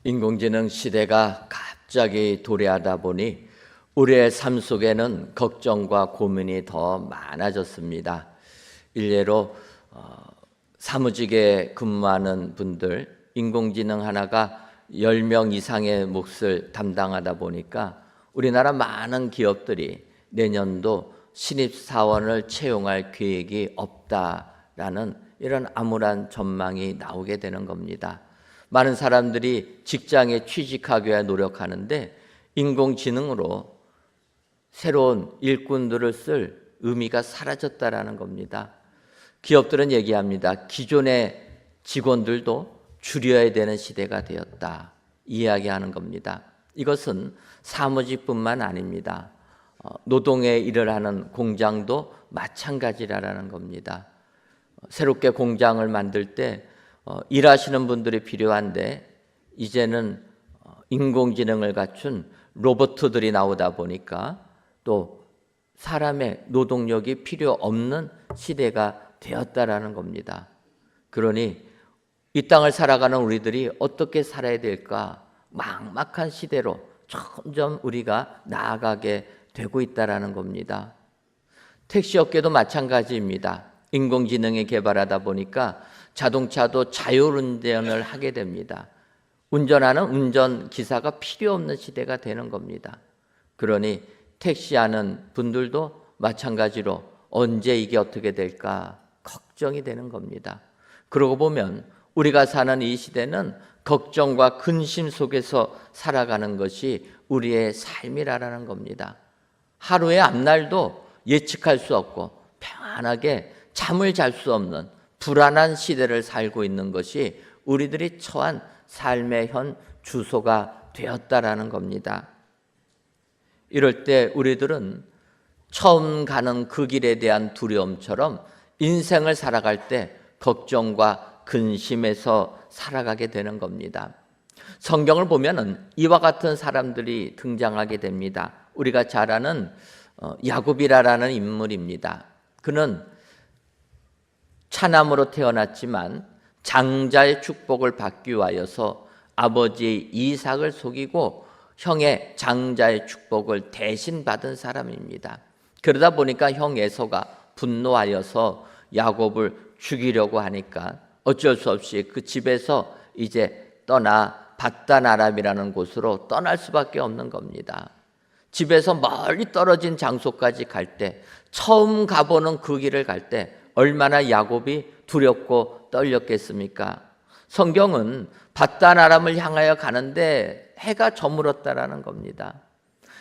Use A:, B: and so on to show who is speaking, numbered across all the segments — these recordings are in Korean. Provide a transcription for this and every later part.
A: 인공지능 시대가 갑자기 도래하다 보니 우리의 삶 속에는 걱정과 고민이 더 많아졌습니다. 일례로 사무직에 근무하는 분들, 인공지능 하나가 10명 이상의 몫을 담당하다 보니까 우리나라 많은 기업들이 내년도 신입사원을 채용할 계획이 없다라는 이런 암울한 전망이 나오게 되는 겁니다. 많은 사람들이 직장에 취직하기 위해 노력하는데 인공지능으로 새로운 일꾼들을 쓸 의미가 사라졌다라는 겁니다. 기업들은 얘기합니다. 기존의 직원들도 줄여야 되는 시대가 되었다, 이야기하는 겁니다. 이것은 사무직뿐만 아닙니다. 노동의 일을 하는 공장도 마찬가지라는 겁니다. 새롭게 공장을 만들 때 일하시는 분들이 필요한데 이제는 인공지능을 갖춘 로봇들이 나오다 보니까 또 사람의 노동력이 필요 없는 시대가 되었다라는 겁니다. 그러니 이 땅을 살아가는 우리들이 어떻게 살아야 될까? 막막한 시대로 점점 우리가 나아가게 되고 있다라는 겁니다. 택시업계도 마찬가지입니다. 인공지능이 개발하다 보니까 자동차도 자율운전을 하게 됩니다. 운전하는 운전기사가 필요 없는 시대가 되는 겁니다. 그러니 택시하는 분들도 마찬가지로 언제 이게 어떻게 될까 걱정이 되는 겁니다. 그러고 보면 우리가 사는 이 시대는 걱정과 근심 속에서 살아가는 것이 우리의 삶이라는 겁니다. 하루의 앞날도 예측할 수 없고 평안하게 잠을 잘 수 없는 불안한 시대를 살고 있는 것이 우리들이 처한 삶의 현 주소가 되었다라는 겁니다. 이럴 때 우리들은 처음 가는 그 길에 대한 두려움처럼 인생을 살아갈 때 걱정과 근심에서 살아가게 되는 겁니다. 성경을 보면은 이와 같은 사람들이 등장하게 됩니다. 우리가 잘 아는 야곱이라는 인물입니다. 그는 차남으로 태어났지만 장자의 축복을 받기 위하여서 아버지 이삭을 속이고 형의 장자의 축복을 대신 받은 사람입니다. 그러다 보니까 형 에서가 분노하여서 야곱을 죽이려고 하니까 어쩔 수 없이 그 집에서 이제 떠나 바단 아람이라는 곳으로 떠날 수밖에 없는 겁니다. 집에서 멀리 떨어진 장소까지 갈 때, 처음 가보는 그 길을 갈 때 얼마나 야곱이 두렵고 떨렸겠습니까? 성경은 바단 아람을 향하여 가는데 해가 저물었다라는 겁니다.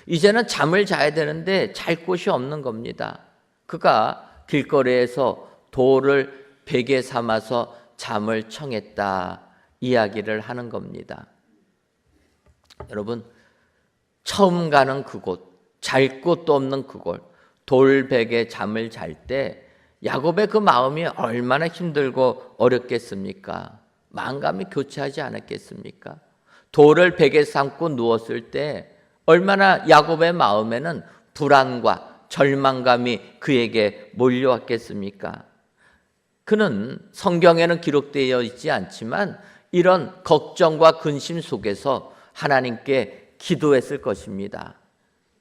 A: 이제는 잠을 자야 되는데 잘 곳이 없는 겁니다. 그가 길거리에서 돌을 베개 삼아서 잠을 청했다 이야기를 하는 겁니다. 여러분, 처음 가는 그곳, 잘 곳도 없는 그곳, 돌베개 잠을 잘 때 야곱의 그 마음이 얼마나 힘들고 어렵겠습니까? 만감이 교차하지 않았겠습니까? 돌을 베개 삼고 누웠을 때 얼마나 야곱의 마음에는 불안과 절망감이 그에게 몰려왔겠습니까? 그는 성경에는 기록되어 있지 않지만 이런 걱정과 근심 속에서 하나님께 기도했을 것입니다.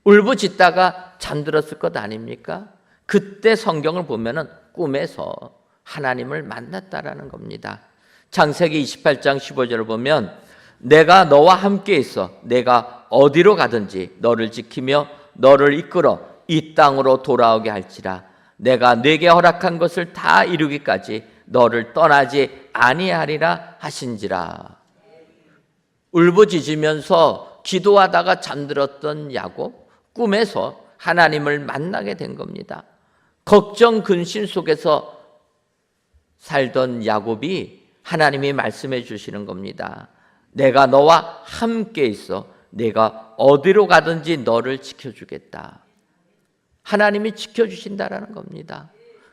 A: 울부짖다가 잠들었을 것 아닙니까? 그때 성경을 보면은 꿈에서 하나님을 만났다라는 겁니다. 창세기 28장 15절을 보면 내가 너와 함께 있어 내가 어디로 가든지 너를 지키며 너를 이끌어 이 땅으로 돌아오게 할지라 내가 네게 허락한 것을 다 이루기까지 너를 떠나지 아니하리라 하신지라. 울부짖으면서 기도하다가 잠들었던 야곱, 꿈에서 하나님을 만나게 된 겁니다. 걱정 근심 속에서 살던 야곱이 하나님이 말씀해 주시는 겁니다. 내가 너와 함께 있어 내가 어디로 가든지 너를 지켜주겠다. 하나님이 지켜주신다라는 겁니다.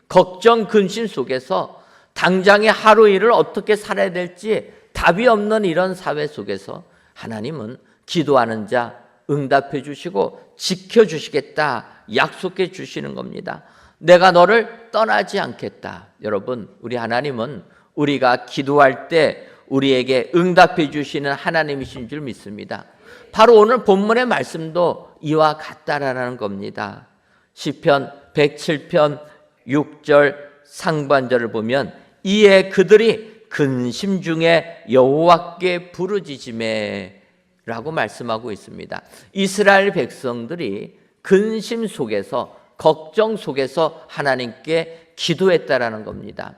A: 걱정 근심 속에서 당장의 하루 일을 어떻게 살아야 될지 답이 없는 이런 사회 속에서 하나님은 기도하는 자 응답해 주시고 지켜주시겠다 약속해 주시는 겁니다. 내가 너를 떠나지 않겠다. 여러분, 우리 하나님은 우리가 기도할 때 우리에게 응답해 주시는 하나님이신 줄 믿습니다. 바로 오늘 본문의 말씀도 이와 같다라는 겁니다. 시편 107편 6절 상반절을 보면 이에 그들이 근심 중에 여호와께 부르짖으매 라고 말씀하고 있습니다. 이스라엘 백성들이 근심 속에서, 걱정 속에서 하나님께 기도했다라는 겁니다.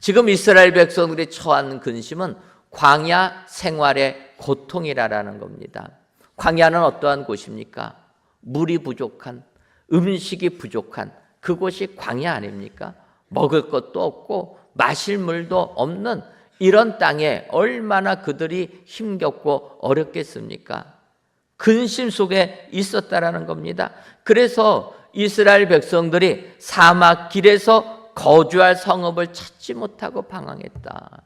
A: 지금 이스라엘 백성들이 처한 근심은 광야 생활의 고통이라는 겁니다. 광야는 어떠한 곳입니까? 물이 부족한, 음식이 부족한 그곳이 광야 아닙니까? 먹을 것도 없고 마실 물도 없는 이런 땅에 얼마나 그들이 힘겹고 어렵겠습니까? 근심 속에 있었다라는 겁니다. 그래서 이스라엘 백성들이 사막 길에서 거주할 성읍을 찾지 못하고 방황했다.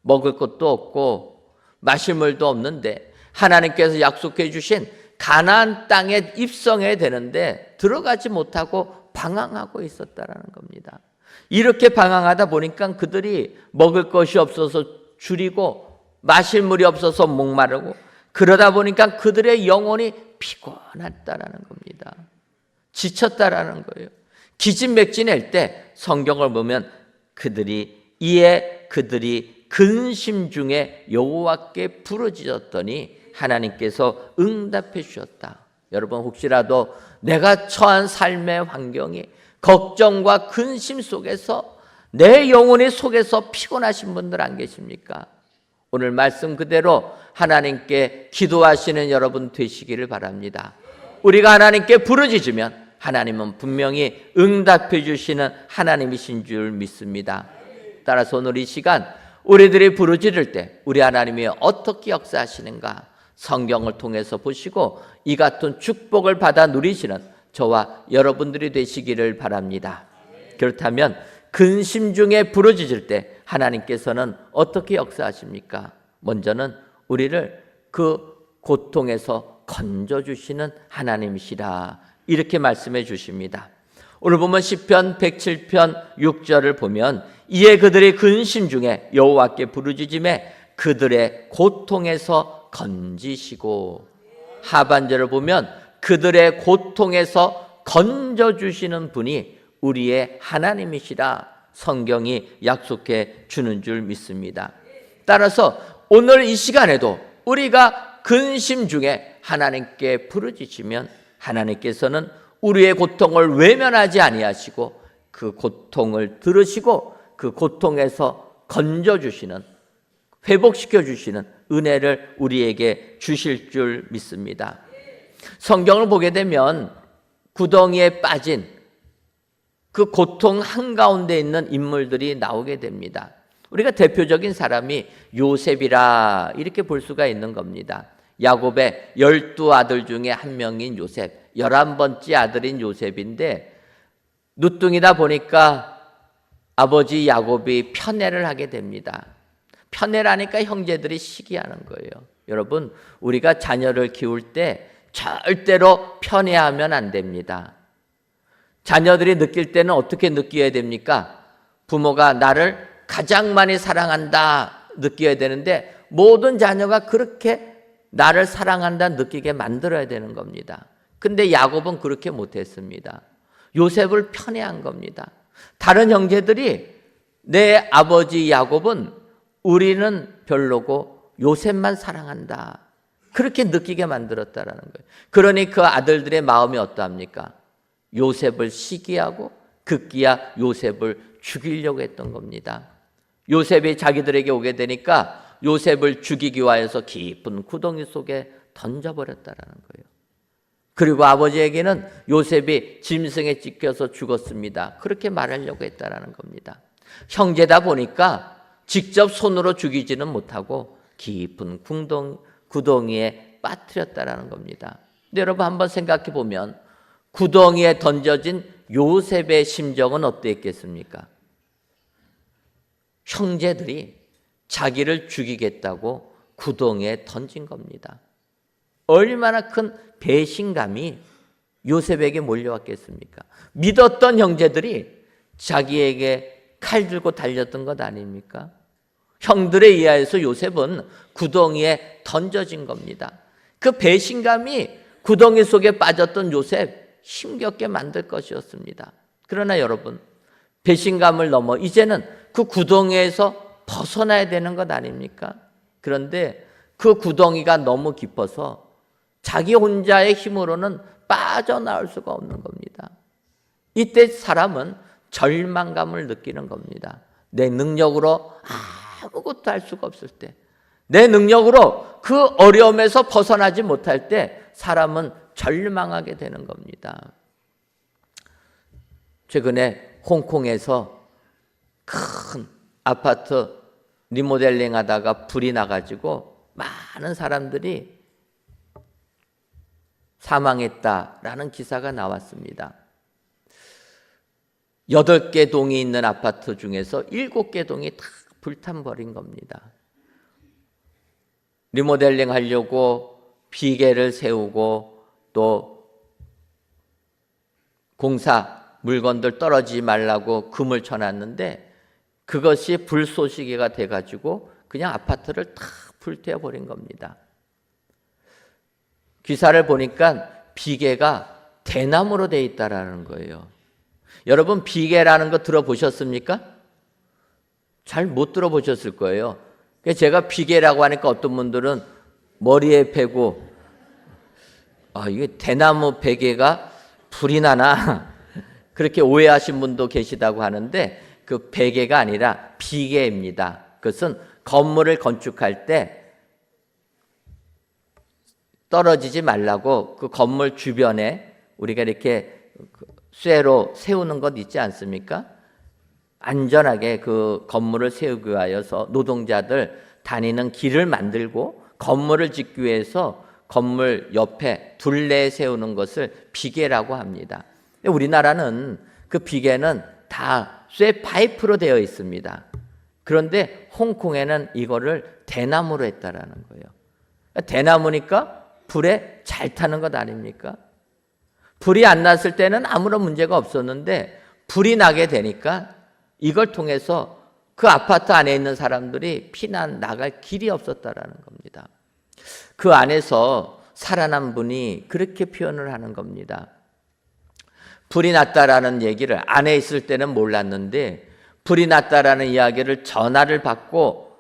A: 먹을 것도 없고 마실 물도 없는데 하나님께서 약속해 주신 가나안 땅에 입성해야 되는데 들어가지 못하고 방황하고 있었다라는 겁니다. 이렇게 방황하다 보니까 그들이 먹을 것이 없어서 줄이고 마실 물이 없어서 목마르고 그러다 보니까 그들의 영혼이 피곤했다라는 겁니다. 지쳤다라는 거예요. 기진맥진할 때 성경을 보면 이에 그들이 근심 중에 여호와께 부르짖었더니 하나님께서 응답해 주셨다. 여러분 혹시라도 내가 처한 삶의 환경이 걱정과 근심 속에서 내 영혼의 속에서 피곤하신 분들 안 계십니까? 오늘 말씀 그대로 하나님께 기도하시는 여러분 되시기를 바랍니다. 우리가 하나님께 부르짖으면 하나님은 분명히 응답해 주시는 하나님이신 줄 믿습니다. 따라서 오늘 이 시간 우리들이 부르짖을 때 우리 하나님이 어떻게 역사하시는가 성경을 통해서 보시고 이 같은 축복을 받아 누리시는 저와 여러분들이 되시기를 바랍니다. 그렇다면 근심 중에 부르짖을 때 하나님께서는 어떻게 역사하십니까? 먼저는 우리를 그 고통에서 건져주시는 하나님이시라 이렇게 말씀해 주십니다. 오늘 보면 시편 107편 6절을 보면 이에 그들의 근심 중에 여호와께 부르짖음에 그들의 고통에서 건지시고, 하반절을 보면 그들의 고통에서 건져주시는 분이 우리의 하나님이시라 성경이 약속해 주는 줄 믿습니다. 따라서 오늘 이 시간에도 우리가 근심 중에 하나님께 부르짖으면 하나님께서는 우리의 고통을 외면하지 아니하시고 그 고통을 들으시고 그 고통에서 건져주시는, 회복시켜 주시는 은혜를 우리에게 주실 줄 믿습니다. 성경을 보게 되면 구덩이에 빠진 그 고통 한가운데 있는 인물들이 나오게 됩니다. 우리가 대표적인 사람이 요셉이라 이렇게 볼 수가 있는 겁니다. 야곱의 12아들 중에 한 명인 요셉, 11번째 아들인 요셉인데 누뚱이다 보니까 아버지 야곱이 편애를 하게 됩니다. 편애를 하니까 형제들이 시기하는 거예요. 여러분, 우리가 자녀를 키울 때 절대로 편애하면 안 됩니다. 자녀들이 느낄 때는 어떻게 느껴야 됩니까? 부모가 나를 가장 많이 사랑한다 느껴야 되는데 모든 자녀가 그렇게 나를 사랑한다 느끼게 만들어야 되는 겁니다. 근데 야곱은 그렇게 못했습니다. 요셉을 편애한 겁니다. 다른 형제들이 내 아버지 야곱은 우리는 별로고 요셉만 사랑한다 그렇게 느끼게 만들었다라는 거예요. 그러니 그 아들들의 마음이 어떠합니까? 요셉을 시기하고 급기야 요셉을 죽이려고 했던 겁니다. 요셉이 자기들에게 오게 되니까 요셉을 죽이기 위하여서 깊은 구덩이 속에 던져버렸다라는 거예요. 그리고 아버지에게는 요셉이 짐승에 찢겨서 죽었습니다 그렇게 말하려고 했다라는 겁니다. 형제다 보니까 직접 손으로 죽이지는 못하고 깊은 구덩이에 빠뜨렸다라는 겁니다. 근데 여러분 한번 생각해 보면 구덩이에 던져진 요셉의 심정은 어땠겠습니까? 형제들이 자기를 죽이겠다고 구덩이에 던진 겁니다. 얼마나 큰 배신감이 요셉에게 몰려왔겠습니까? 믿었던 형제들이 자기에게 칼 들고 달렸던 것 아닙니까? 형들에 의하여서 요셉은 구덩이에 던져진 겁니다. 그 배신감이 구덩이 속에 빠졌던 요셉 힘겹게 만들 것이었습니다. 그러나 여러분, 배신감을 넘어 이제는 그 구덩이에서 벗어나야 되는 것 아닙니까? 그런데 그 구덩이가 너무 깊어서 자기 혼자의 힘으로는 빠져나올 수가 없는 겁니다. 이때 사람은 절망감을 느끼는 겁니다. 내 능력으로 아무것도 할 수가 없을 때, 내 능력으로 그 어려움에서 벗어나지 못할 때 사람은 절망하게 되는 겁니다. 최근에 홍콩에서 큰 아파트 리모델링 하다가 불이 나가지고 많은 사람들이 사망했다라는 기사가 나왔습니다. 8개 동이 있는 아파트 중에서 7개 동이 다 불탄 버린 겁니다. 리모델링 하려고 비계를 세우고 또 공사 물건들 떨어지지 말라고 금을 쳐놨는데 그것이 불쏘시개가 돼가지고 그냥 아파트를 다 불태워버린 겁니다. 기사를 보니까 비계가 대나무로 돼 있다라는 거예요. 여러분, 비계라는 거 들어보셨습니까? 잘 못 들어보셨을 거예요. 제가 비계라고 하니까 어떤 분들은 머리에 패고 이게 대나무 베개가 불이 나나 그렇게 오해하신 분도 계시다고 하는데 그 베개가 아니라 비계입니다. 그것은 건물을 건축할 때 떨어지지 말라고 그 건물 주변에 우리가 이렇게 쇠로 세우는 것 있지 않습니까? 안전하게 그 건물을 세우기 위하여서 노동자들 다니는 길을 만들고 건물을 짓기 위해서 건물 옆에 둘레에 세우는 것을 비계라고 합니다. 우리나라는 그 비계는 다 쇠 파이프로 되어 있습니다. 그런데 홍콩에는 이거를 대나무로 했다라는 거예요. 대나무니까 불에 잘 타는 것 아닙니까? 불이 안 났을 때는 아무런 문제가 없었는데 불이 나게 되니까 이걸 통해서 그 아파트 안에 있는 사람들이 피난 나갈 길이 없었다라는 겁니다. 그 안에서 살아난 분이 그렇게 표현을 하는 겁니다. 불이 났다라는 얘기를 안에 있을 때는 몰랐는데 불이 났다라는 이야기를 전화를 받고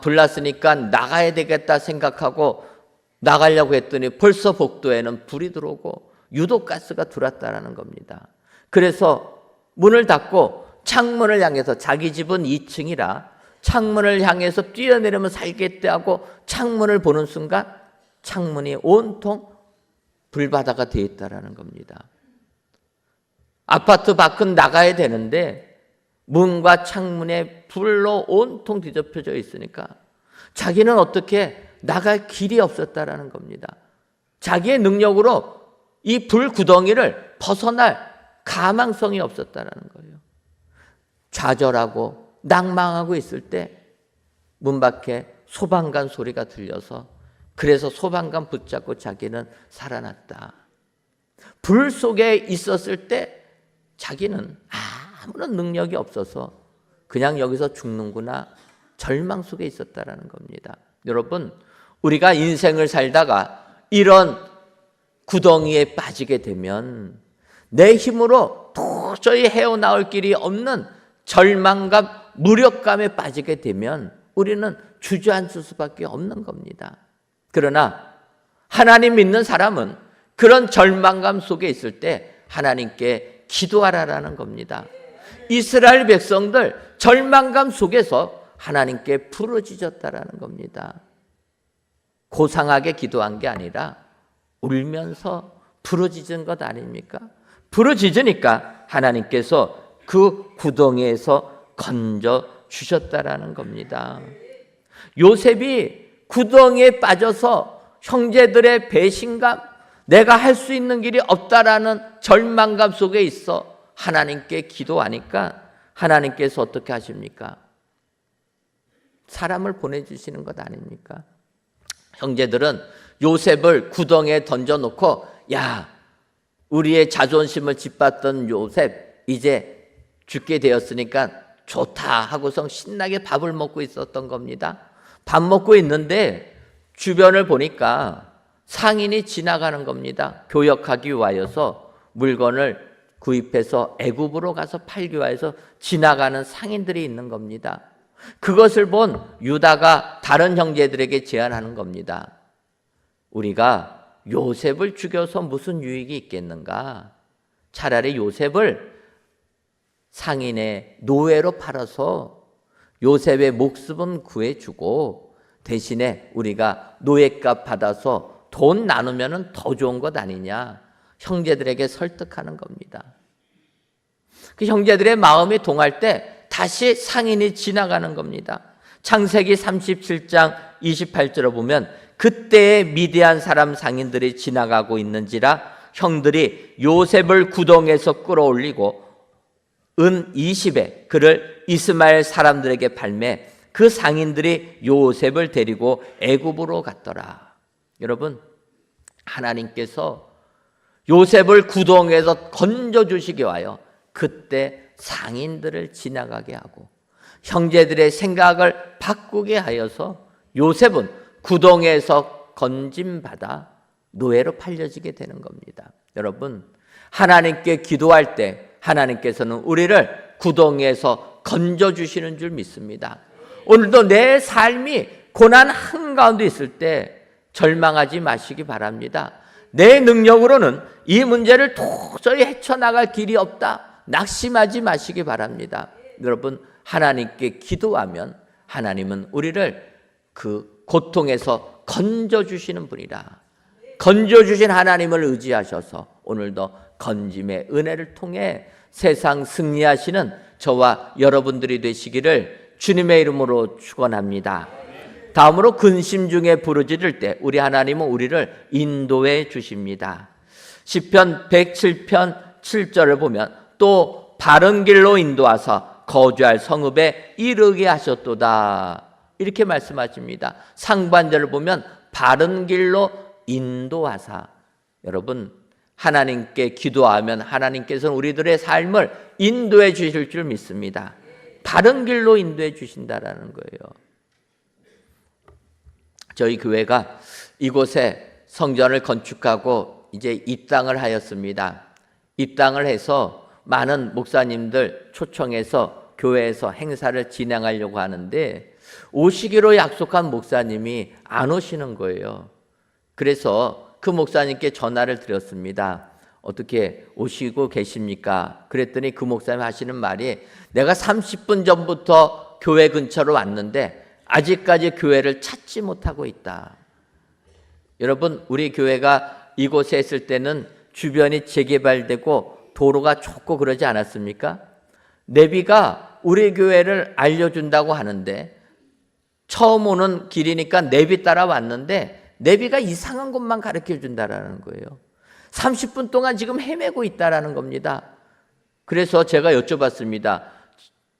A: 불 났으니까 나가야 되겠다 생각하고 나가려고 했더니 벌써 복도에는 불이 들어오고 유독가스가 들어왔다라는 겁니다. 그래서 문을 닫고 창문을 향해서, 자기 집은 2층이라 창문을 향해서 뛰어내리면 살겠다 하고 창문을 보는 순간 창문이 온통 불바다가 되어 있다라는 겁니다. 아파트 밖은 나가야 되는데 문과 창문에 불로 온통 뒤덮여져 있으니까 자기는 어떻게 나갈 길이 없었다라는 겁니다. 자기의 능력으로 이 불구덩이를 벗어날 가망성이 없었다라는 거예요. 좌절하고 낭망하고 있을 때 문 밖에 소방관 소리가 들려서 그래서 소방관 붙잡고 자기는 살아났다. 불 속에 있었을 때 자기는 아무런 능력이 없어서 그냥 여기서 죽는구나, 절망 속에 있었다라는 겁니다. 여러분, 우리가 인생을 살다가 이런 구덩이에 빠지게 되면 내 힘으로 도저히 헤어나올 길이 없는 절망감, 무력감에 빠지게 되면 우리는 주저앉을 수밖에 없는 겁니다. 그러나 하나님 믿는 사람은 그런 절망감 속에 있을 때 하나님께 기도하라라는 겁니다. 이스라엘 백성들 절망감 속에서 하나님께 부르짖었다라는 겁니다. 고상하게 기도한 게 아니라 울면서 부르짖은 것 아닙니까? 부르짖으니까 하나님께서 그 구덩이에서 건져 주셨다라는 겁니다. 요셉이 구덩이에 빠져서 형제들의 배신감, 내가 할 수 있는 길이 없다라는 절망감 속에 있어 하나님께 기도하니까 하나님께서 어떻게 하십니까? 사람을 보내주시는 것 아닙니까? 형제들은 요셉을 구덩이에 던져놓고 야, 우리의 자존심을 짓밟던 요셉 이제 죽게 되었으니까 좋다 하고서 신나게 밥을 먹고 있었던 겁니다. 밥 먹고 있는데 주변을 보니까 상인이 지나가는 겁니다. 교역하기 위하여서 물건을 구입해서 애굽으로 가서 팔기 위해서 지나가는 상인들이 있는 겁니다. 그것을 본 유다가 다른 형제들에게 제안하는 겁니다. 우리가 요셉을 죽여서 무슨 유익이 있겠는가? 차라리 요셉을 상인의 노예로 팔아서 요셉의 목숨은 구해주고 대신에 우리가 노예값 받아서 돈 나누면 더 좋은 것 아니냐? 형제들에게 설득하는 겁니다. 그 형제들의 마음이 동할 때 다시 상인이 지나가는 겁니다. 창세기 37장 28절을 보면 그때의 미디안 사람 상인들이 지나가고 있는지라 형들이 요셉을 구덩이에서 끌어올리고 은 20에 그를 이스마엘 사람들에게 팔매 그 상인들이 요셉을 데리고 애굽으로 갔더라. 여러분, 하나님께서 요셉을 구덩이에서 건져주시기 위하여 그때 상인들을 지나가게 하고 형제들의 생각을 바꾸게 하여서 요셉은 구덩이에서 건짐받아 노예로 팔려지게 되는 겁니다. 여러분, 하나님께 기도할 때 하나님께서는 우리를 구덩이에서 건져주시는 줄 믿습니다. 오늘도 내 삶이 고난 한가운데 있을 때 절망하지 마시기 바랍니다. 내 능력으로는 이 문제를 도저히 헤쳐나갈 길이 없다. 낙심하지 마시기 바랍니다. 여러분, 하나님께 기도하면 하나님은 우리를 그 고통에서 건져주시는 분이라. 건져주신 하나님을 의지하셔서 오늘도 건짐의 은혜를 통해 세상 승리하시는 저와 여러분들이 되시기를 주님의 이름으로 축원합니다. 다음으로 근심 중에 부르짖을 때 우리 하나님은 우리를 인도해 주십니다. 시편 107편 7절을 보면 또 바른 길로 인도하사 거주할 성읍에 이르게 하셨도다. 이렇게 말씀하십니다. 상반절을 보면 바른 길로 인도하사. 여러분, 하나님께 기도하면 하나님께서는 우리들의 삶을 인도해 주실 줄 믿습니다. 바른 길로 인도해 주신다라는 거예요. 저희 교회가 이곳에 성전을 건축하고 이제 입당을 하였습니다. 입당을 해서 많은 목사님들 초청해서 교회에서 행사를 진행하려고 하는데 오시기로 약속한 목사님이 안 오시는 거예요. 그래서 그 목사님께 전화를 드렸습니다. 어떻게 오시고 계십니까? 그랬더니 그 목사님 하시는 말이 내가 30분 전부터 교회 근처로 왔는데 아직까지 교회를 찾지 못하고 있다. 여러분, 우리 교회가 이곳에 있을 때는 주변이 재개발되고 도로가 좁고 그러지 않았습니까? 내비가 우리 교회를 알려준다고 하는데 처음 오는 길이니까 내비 따라 왔는데 내비가 이상한 곳만 가르쳐준다라는 거예요. 30분 동안 지금 헤매고 있다라는 겁니다. 그래서 제가 여쭤봤습니다.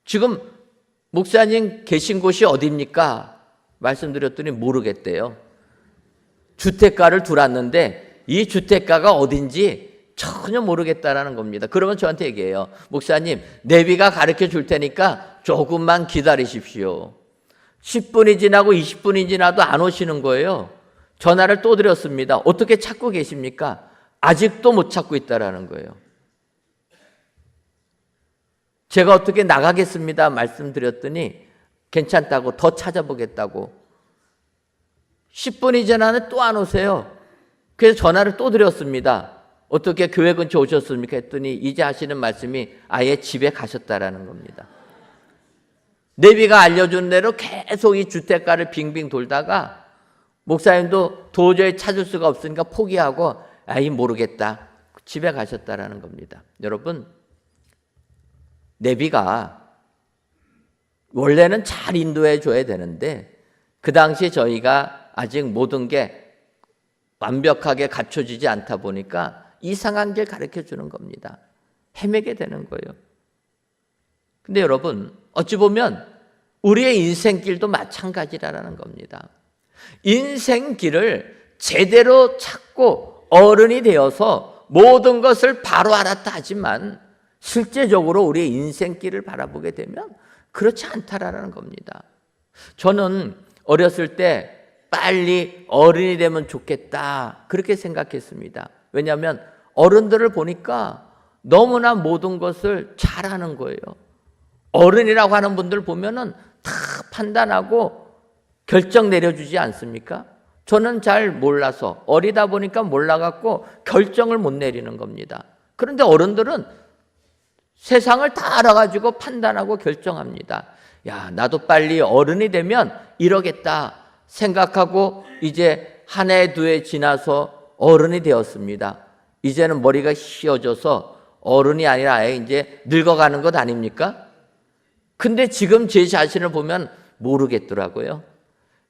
A: 지금 목사님 계신 곳이 어디입니까? 말씀드렸더니 모르겠대요. 주택가를 들어왔는데 이 주택가가 어딘지 전혀 모르겠다라는 겁니다. 그러면 저한테 얘기해요. 목사님, 내비가 가르쳐 줄 테니까 조금만 기다리십시오. 10분이 지나고 20분이 지나도 안 오시는 거예요. 전화를 또 드렸습니다. 어떻게 찾고 계십니까? 아직도 못 찾고 있다라는 거예요. 제가 어떻게 나가겠습니다 말씀드렸더니 괜찮다고, 더 찾아보겠다고. 10분이 지나는데 또 안 오세요. 그래서 전화를 또 드렸습니다. 어떻게 교회 근처 오셨습니까? 했더니 이제 하시는 말씀이 아예 집에 가셨다라는 겁니다. 내비가 알려준 대로 계속 이 주택가를 빙빙 돌다가 목사님도 도저히 찾을 수가 없으니까 포기하고 아이 모르겠다. 집에 가셨다라는 겁니다. 여러분, 내비가 원래는 잘 인도해 줘야 되는데 그 당시 저희가 아직 모든 게 완벽하게 갖춰지지 않다 보니까 이상한 길 가르쳐 주는 겁니다. 헤매게 되는 거예요. 근데 여러분, 어찌 보면 우리의 인생길도 마찬가지라는 겁니다. 인생길을 제대로 찾고 어른이 되어서 모든 것을 바로 알았다 하지만 실제적으로 우리의 인생길을 바라보게 되면 그렇지 않다라는 겁니다. 저는 어렸을 때 빨리 어른이 되면 좋겠다 그렇게 생각했습니다. 왜냐하면 어른들을 보니까 너무나 모든 것을 잘하는 거예요. 어른이라고 하는 분들 보면은 다 판단하고 결정 내려주지 않습니까? 저는 잘 몰라서 어리다 보니까 몰라갖고 결정을 못 내리는 겁니다. 그런데 어른들은 세상을 다 알아가지고 판단하고 결정합니다. 야, 나도 빨리 어른이 되면 이러겠다 생각하고 이제 한 해, 두 해 지나서 어른이 되었습니다. 이제는 머리가 휘어져서 어른이 아니라 아예 이제 늙어가는 것 아닙니까? 근데 지금 제 자신을 보면 모르겠더라고요.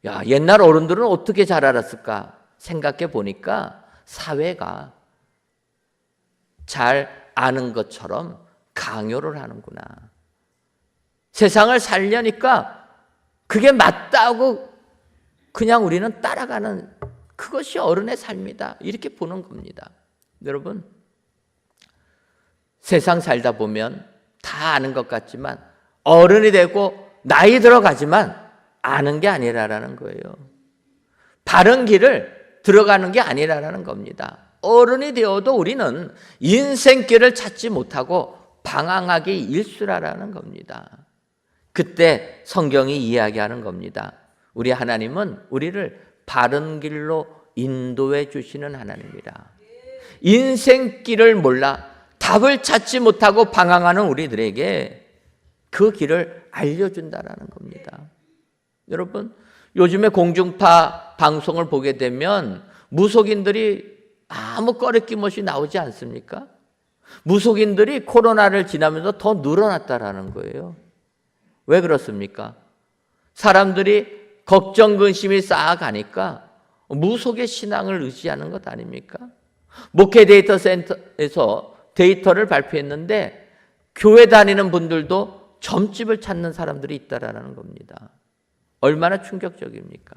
A: 야, 옛날 어른들은 어떻게 잘 알았을까 생각해 보니까 사회가 잘 아는 것처럼 강요를 하는구나. 세상을 살려니까 그게 맞다고 그냥 우리는 따라가는 그것이 어른의 삶이다. 이렇게 보는 겁니다. 여러분, 세상 살다 보면 다 아는 것 같지만 어른이 되고 나이 들어가지만 아는 게 아니라라는 거예요. 바른 길을 들어가는 게 아니라라는 겁니다. 어른이 되어도 우리는 인생길을 찾지 못하고 방황하기 일쑤라라는 겁니다. 그때 성경이 이야기하는 겁니다. 우리 하나님은 우리를 바른 길로 인도해 주시는 하나님이다. 인생길을 몰라 답을 찾지 못하고 방황하는 우리들에게 그 길을 알려준다라는 겁니다. 여러분, 요즘에 공중파 방송을 보게 되면 무속인들이 아무 꺼리낌 없이 나오지 않습니까? 무속인들이 코로나를 지나면서 더 늘어났다라는 거예요. 왜 그렇습니까? 사람들이 걱정, 근심이 쌓아가니까 무속의 신앙을 의지하는 것 아닙니까? 목회 데이터 센터에서 데이터를 발표했는데 교회 다니는 분들도 점집을 찾는 사람들이 있다라는 겁니다. 얼마나 충격적입니까?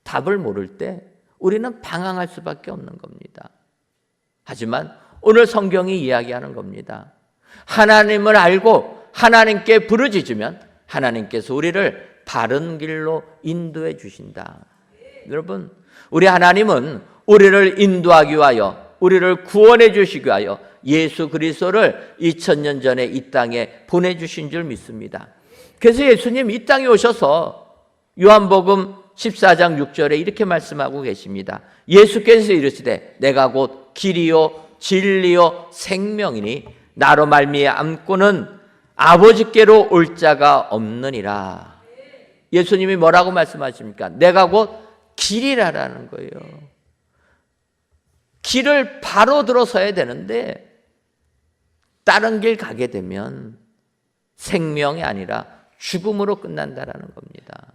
A: 답을 모를 때 우리는 방황할 수밖에 없는 겁니다. 하지만 오늘 성경이 이야기하는 겁니다. 하나님을 알고 하나님께 부르짖으면 하나님께서 우리를 바른 길로 인도해 주신다. 여러분, 우리 하나님은 우리를 인도하기 위하여 우리를 구원해 주시기 위하여 예수 그리스도를 2000년 전에 이 땅에 보내주신 줄 믿습니다. 그래서 예수님 이 땅에 오셔서 요한복음 14장 6절에 이렇게 말씀하고 계십니다. 예수께서 이르시되 내가 곧 길이요 진리요 생명이니 나로 말미암고는 아버지께로 올 자가 없느니라. 예수님이 뭐라고 말씀하십니까? 내가 곧 길이라라는 거예요. 길을 바로 들어서야 되는데 다른 길 가게 되면 생명이 아니라 죽음으로 끝난다라는 겁니다.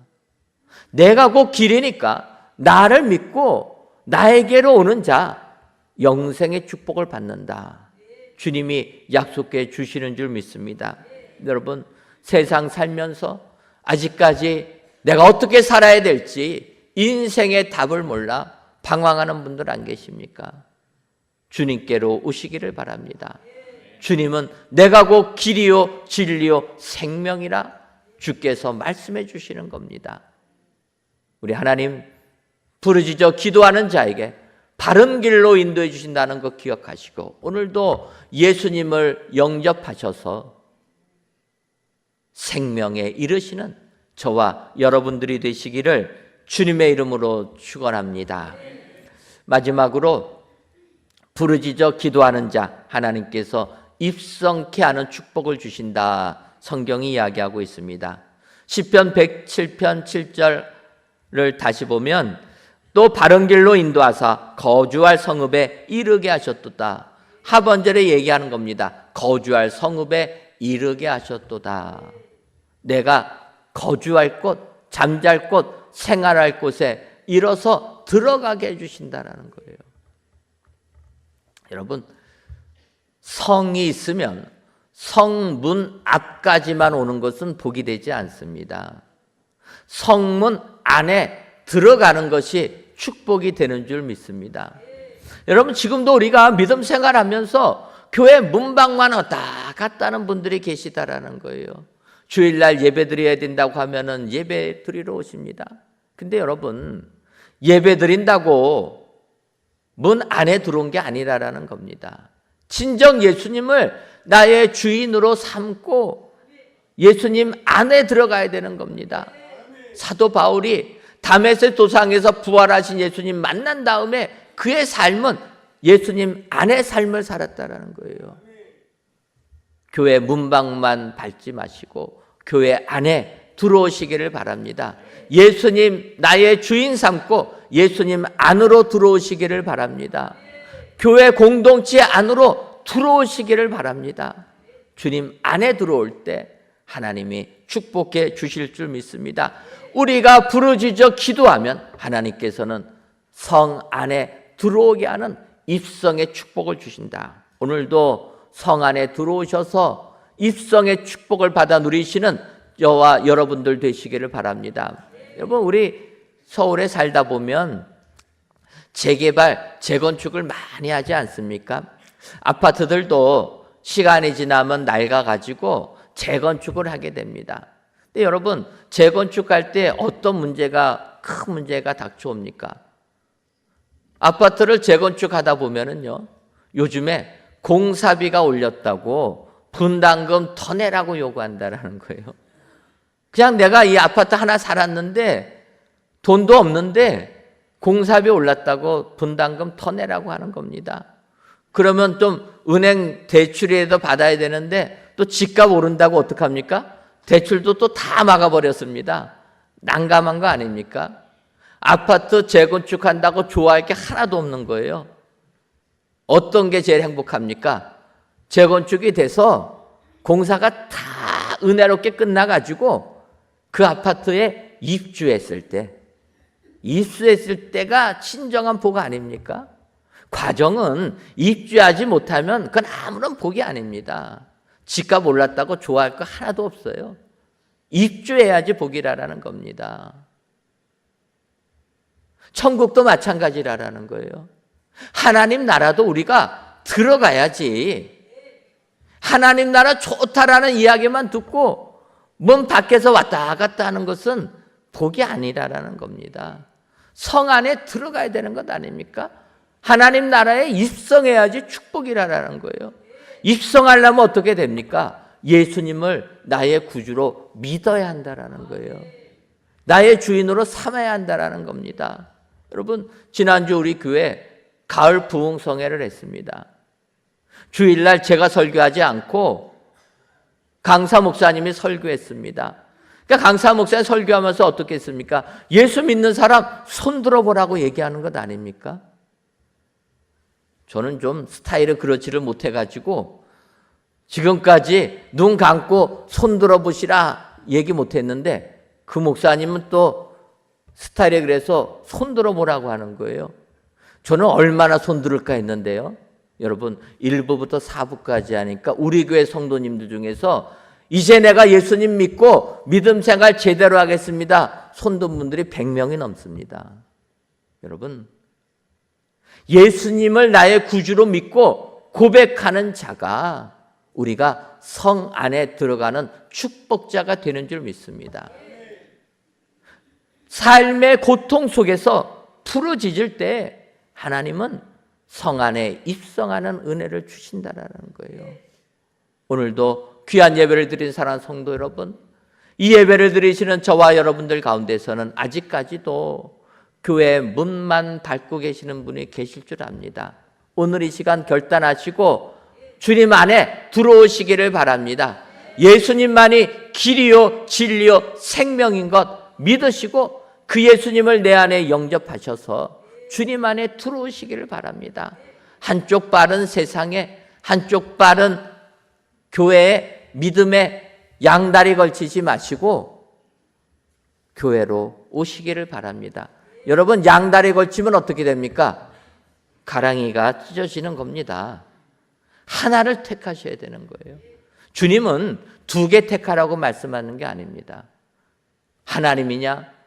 A: 내가 곧 길이니까 나를 믿고 나에게로 오는 자 영생의 축복을 받는다. 주님이 약속해 주시는 줄 믿습니다. 여러분, 세상 살면서 아직까지 내가 어떻게 살아야 될지 인생의 답을 몰라 방황하는 분들 안 계십니까? 주님께로 오시기를 바랍니다. 주님은 내가 곧 길이요 진리요 생명이라 주께서 말씀해 주시는 겁니다. 우리 하나님 부르짖어 기도하는 자에게 바른 길로 인도해 주신다는 것 기억하시고 오늘도 예수님을 영접하셔서 생명에 이르시는 저와 여러분들이 되시기를 주님의 이름으로 축원합니다. 마지막으로 부르짖어 기도하는 자 하나님께서 입성케 하는 축복을 주신다. 성경이 이야기하고 있습니다. 시편 107편 7절을 다시 보면 또 바른 길로 인도하사 거주할 성읍에 이르게 하셨도다. 하번절에 얘기하는 겁니다. 거주할 성읍에 이르게 하셨도다. 내가 거주할 곳, 잠잘 곳, 생활할 곳에 이뤄서 들어가게 해주신다는 거예요. 여러분, 성이 있으면 성문 앞까지만 오는 것은 복이 되지 않습니다. 성문 안에 들어가는 것이 축복이 되는 줄 믿습니다. 여러분, 지금도 우리가 믿음 생활하면서 교회 문밖만 왔다 갔다 하는 분들이 계시다라는 거예요. 주일날 예배 드려야 된다고 하면은 예배 드리러 오십니다. 근데 여러분, 예배 드린다고 문 안에 들어온 게 아니라는 겁니다. 진정 예수님을 나의 주인으로 삼고 예수님 안에 들어가야 되는 겁니다. 사도 바울이 다메섹 도상에서 부활하신 예수님 만난 다음에 그의 삶은 예수님 안의 삶을 살았다라는 거예요. 교회 문방만 밟지 마시고 교회 안에 들어오시기를 바랍니다. 예수님 나의 주인 삼고 예수님 안으로 들어오시기를 바랍니다. 교회 공동체 안으로 들어오시기를 바랍니다. 주님 안에 들어올 때 하나님이 축복해 주실 줄 믿습니다. 우리가 부르짖어 기도하면 하나님께서는 성 안에 들어오게 하는 입성의 축복을 주신다. 오늘도 성 안에 들어오셔서 입성의 축복을 받아 누리시는 저와 여러분들 되시기를 바랍니다. 여러분, 우리 서울에 살다 보면 재개발, 재건축을 많이 하지 않습니까? 아파트들도 시간이 지나면 낡아가지고 재건축을 하게 됩니다. 근데 여러분, 재건축할 때 어떤 큰 문제가 닥쳐옵니까? 아파트를 재건축하다 보면은요, 요즘에 공사비가 올렸다고 분담금 더 내라고 요구한다라는 거예요. 그냥 내가 이 아파트 하나 살았는데 돈도 없는데 공사비 올랐다고 분담금 더 내라고 하는 겁니다. 그러면 좀 은행 대출이라도 받아야 되는데 또 집값 오른다고 어떡합니까? 대출도 또 다 막아버렸습니다. 난감한 거 아닙니까? 아파트 재건축한다고 좋아할 게 하나도 없는 거예요. 어떤 게 제일 행복합니까? 재건축이 돼서 공사가 다 은혜롭게 끝나가지고 그 아파트에 입주했을 때가 진정한 복 아닙니까? 과정은 입주하지 못하면 그건 아무런 복이 아닙니다. 집값 올랐다고 좋아할 거 하나도 없어요. 입주해야지 복이라는 겁니다. 천국도 마찬가지라는 거예요. 하나님 나라도 우리가 들어가야지. 하나님 나라 좋다라는 이야기만 듣고 몸 밖에서 왔다 갔다 하는 것은 복이 아니라는 겁니다. 성 안에 들어가야 되는 것 아닙니까? 하나님 나라에 입성해야지 축복이라는 거예요. 입성하려면 어떻게 됩니까? 예수님을 나의 구주로 믿어야 한다라는 거예요. 나의 주인으로 삼아야 한다라는 겁니다. 여러분, 지난주 우리 교회 가을 부흥성회를 했습니다. 주일날 제가 설교하지 않고 강사 목사님이 설교했습니다. 그러니까 강사 목사님 설교하면서 어떻게 했습니까? 예수 믿는 사람 손 들어보라고 얘기하는 것 아닙니까? 저는 좀 스타일을 그렇지를 못해가지고 지금까지 눈 감고 손 들어보시라 얘기 못했는데 그 목사님은 또 스타일이 그래서 손 들어보라고 하는 거예요. 저는 얼마나 손 들을까 했는데요. 여러분, 1부부터 4부까지 하니까 우리 교회 성도님들 중에서 이제 내가 예수님 믿고 믿음 생활 제대로 하겠습니다. 손든 분들이 100명이 넘습니다. 여러분, 예수님을 나의 구주로 믿고 고백하는 자가 우리가 성 안에 들어가는 축복자가 되는 줄 믿습니다. 삶의 고통 속에서 부르짖을 때 하나님은 성 안에 입성하는 은혜를 주신다라는 거예요. 오늘도 귀한 예배를 드린 사랑하는 성도 여러분, 이 예배를 드리시는 저와 여러분들 가운데서는 아직까지도 교회 문만 밟고 계시는 분이 계실 줄 압니다. 오늘 이 시간 결단하시고 주님 안에 들어오시기를 바랍니다. 예수님만이 길이요 진리요 생명인 것 믿으시고 그 예수님을 내 안에 영접하셔서 주님 안에 들어오시기를 바랍니다. 한쪽 발은 세상에, 한쪽 발은 교회의 믿음에 양다리 걸치지 마시고 교회로 오시기를 바랍니다. 여러분, 양다리 걸치면 어떻게 됩니까? 가랑이가 찢어지는 겁니다. 하나를 택하셔야 되는 거예요. 주님은 2개 택하라고 말씀하는 게 아닙니다. 하나님이냐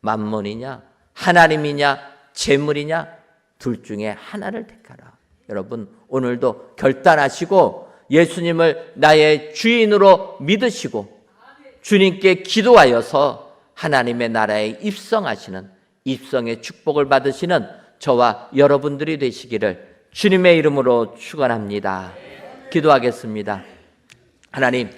A: 만몬이냐, 하나님이냐 재물이냐, 둘 중에 하나를 택하라. 여러분, 오늘도 결단하시고 예수님을 나의 주인으로 믿으시고 주님께 기도하여서 하나님의 나라에 입성하시는, 입성의 축복을 받으시는 저와 여러분들이 되시기를 주님의 이름으로 축원합니다. 기도하겠습니다. 하나님,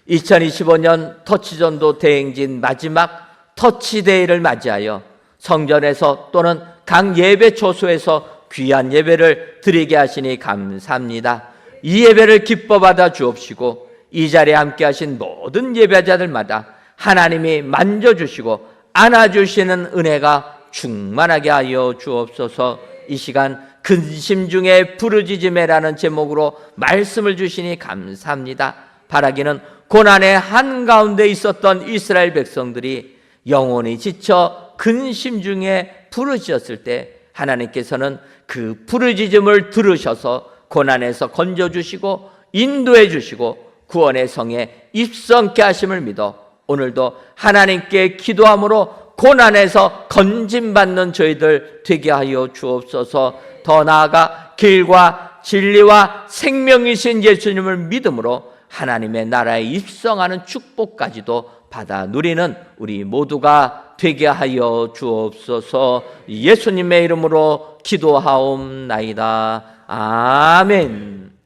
A: 2025년 터치전도 대행진 마지막 터치데이를 맞이하여 성전에서 또는 각 예배 초소에서 귀한 예배를 드리게 하시니 감사합니다. 이 예배를 기뻐 받아 주옵시고 이 자리에 함께 하신 모든 예배자들마다 하나님이 만져주시고 안아주시는 은혜가 충만하게 하여 주옵소서. 이 시간 근심 중에 부르짖음에라는 제목으로 말씀을 주시니 감사합니다. 바라기는 고난의 한가운데 있었던 이스라엘 백성들이 영혼이 지쳐 근심 중에 부르짖었을 때 하나님께서는 그 부르짖음을 들으셔서 고난에서 건져주시고 인도해 주시고 구원의 성에 입성케 하심을 믿어 오늘도 하나님께 기도함으로 고난에서 건짐받는 저희들 되게 하여 주옵소서. 더 나아가 길과 진리와 생명이신 예수님을 믿음으로 하나님의 나라에 입성하는 축복까지도 받아 누리는 우리 모두가 되게 하여 주옵소서. 예수님의 이름으로 기도하옵나이다. 아멘.